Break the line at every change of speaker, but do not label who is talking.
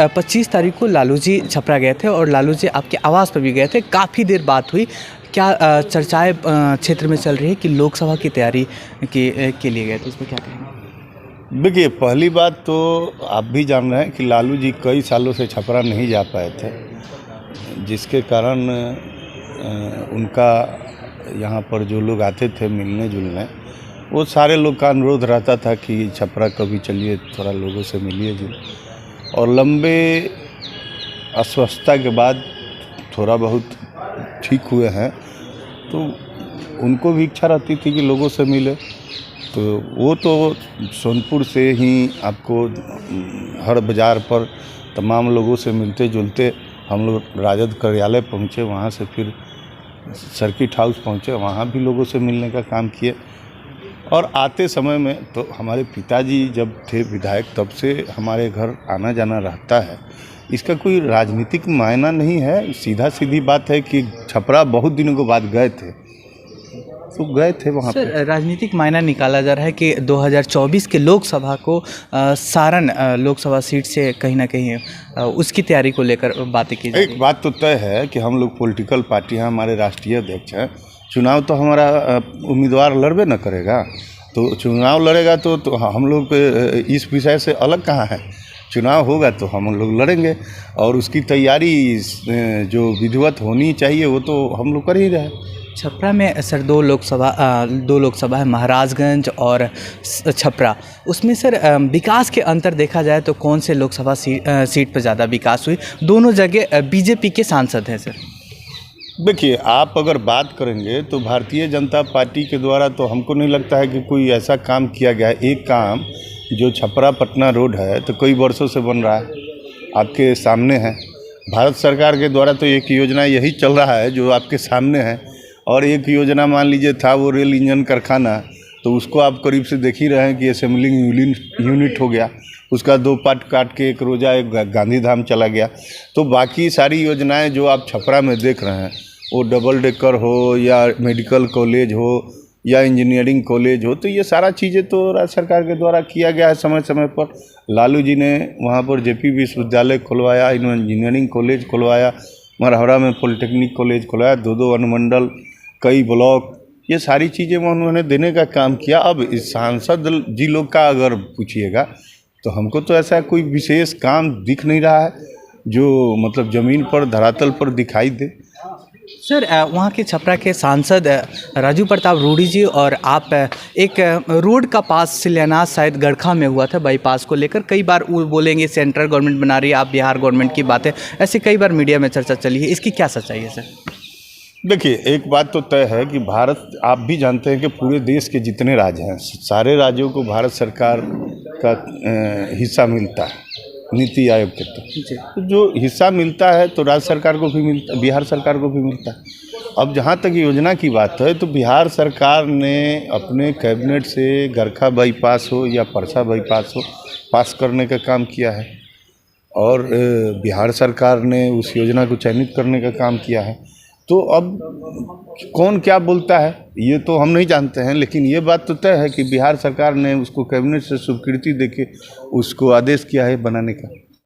25 तारीख को लालू जी छपरा गए थे और लालू जी आपके आवास पर भी गए थे, काफ़ी देर बात हुई। क्या चर्चाएं क्षेत्र में चल रही है कि लोकसभा की तैयारी के लिए गए थे, इसमें क्या कहेंगे?
देखिए, पहली बात तो आप भी जान रहे हैं कि लालू जी कई सालों से छपरा नहीं जा पाए थे, जिसके कारण उनका यहाँ पर जो लोग आते थे मिलने जुलने, वो सारे लोग का अनुरोध रहता था कि छपरा कभी चलिए, थोड़ा लोगों से मिलिए जुलिए। और लंबे अस्वस्थता के बाद थोड़ा बहुत ठीक हुए हैं, तो उनको भी इच्छा रहती थी कि लोगों से मिले। तो वो तो सोनपुर से ही आपको हर बाज़ार पर तमाम लोगों से मिलते जुलते हम लोग राजद कार्यालय पहुँचे, वहाँ से फिर सर्किट हाउस पहुँचे, वहाँ भी लोगों से मिलने का काम किए। और आते समय में तो हमारे पिताजी जब थे विधायक, तब से हमारे घर आना जाना रहता है। इसका कोई राजनीतिक मायना नहीं है, सीधा सीधी बात है कि छपरा बहुत दिनों के बाद गए थे, तो गए थे वहाँ पे।
सर, राजनीतिक मायना निकाला जा रहा है कि 2024 के लोकसभा को सारण लोकसभा सीट से कहीं ना कहीं उसकी तैयारी को लेकर बातें की जा रही है।
एक बात तो तय है कि हम लोग पॉलिटिकल पार्टी हैं, हमारे राष्ट्रीय अध्यक्ष हैं, चुनाव तो हमारा उम्मीदवार लड़बे न करेगा, तो चुनाव लड़ेगा तो हम लोग इस विषय से अलग कहाँ है। चुनाव होगा तो हम लोग लड़ेंगे और उसकी तैयारी जो विधिवत होनी चाहिए वो तो हम लोग कर ही रहे हैं।
छपरा में सर दो लोकसभा है, महाराजगंज और छपरा। उसमें सर विकास के अंतर देखा जाए तो कौन से लोकसभा सीट पर ज़्यादा विकास हुई? दोनों जगह बीजेपी के सांसद हैं सर।
देखिए, आप अगर बात करेंगे तो भारतीय जनता पार्टी के द्वारा तो हमको नहीं लगता है कि कोई ऐसा काम किया गया है। एक काम जो छपरा पटना रोड है तो कई वर्षों से बन रहा है, आपके सामने है। भारत सरकार के द्वारा तो एक योजना यही चल रहा है जो आपके सामने है, और एक योजना मान लीजिए था वो रेल इंजन कारखाना, तो उसको आप करीब से देख ही रहे हैं कि असेंबलिंग यूनिट हो गया, उसका 2 पार्ट काट के एक रोजा एक गांधीधाम चला गया। तो बाकी सारी योजनाएं जो आप छपरा में देख रहे हैं, वो डबल डेकर हो या मेडिकल कॉलेज हो या इंजीनियरिंग कॉलेज हो, तो ये सारा चीज़ें तो राज्य सरकार के द्वारा किया गया है समय समय पर। लालू जी ने वहाँ पर जेपी विश्वविद्यालय खुलवाया, इंजीनियरिंग कॉलेज खुलवाया, मरहरा में पॉलिटेक्निक कॉलेज खुलवाया, 2 अनुमंडल, कई ब्लॉक, ये सारी चीज़ें उन्होंने देने का काम किया। अब इस सांसद जी लोग का अगर पूछिएगा तो हमको तो ऐसा कोई विशेष काम दिख नहीं रहा है जो मतलब ज़मीन पर धरातल पर दिखाई दे।
सर, वहाँ के छपरा के सांसद राजू प्रताप रूडी जी और आप एक रोड का पास शिलान्यास शायद गड़खा में हुआ था, बाईपास को लेकर कई बार वो बोलेंगे सेंट्रल गवर्नमेंट बना रही है, आप बिहार गवर्नमेंट की बातें, ऐसे कई बार मीडिया में चर्चा चली है, इसकी क्या सच्चाई है सर?
देखिए, एक बात तो तय है कि भारत, आप भी जानते हैं कि पूरे देश के जितने राज्य हैं, सारे राज्यों को भारत सरकार का हिस्सा मिलता है नीति आयोग के तहत। तो जो हिस्सा मिलता है तो राज्य सरकार को भी मिलता, बिहार सरकार को भी मिलता है। अब जहाँ तक योजना की बात है तो बिहार सरकार ने अपने कैबिनेट से गरखा बाईपास हो या परसा बाईपास हो, पास करने का काम किया है, और बिहार सरकार ने उस योजना को चयनित करने का काम किया है। तो अब कौन क्या बोलता है ये तो हम नहीं जानते हैं, लेकिन ये बात तो तय है कि बिहार सरकार ने उसको कैबिनेट से स्वीकृति देके उसको आदेश किया है बनाने का।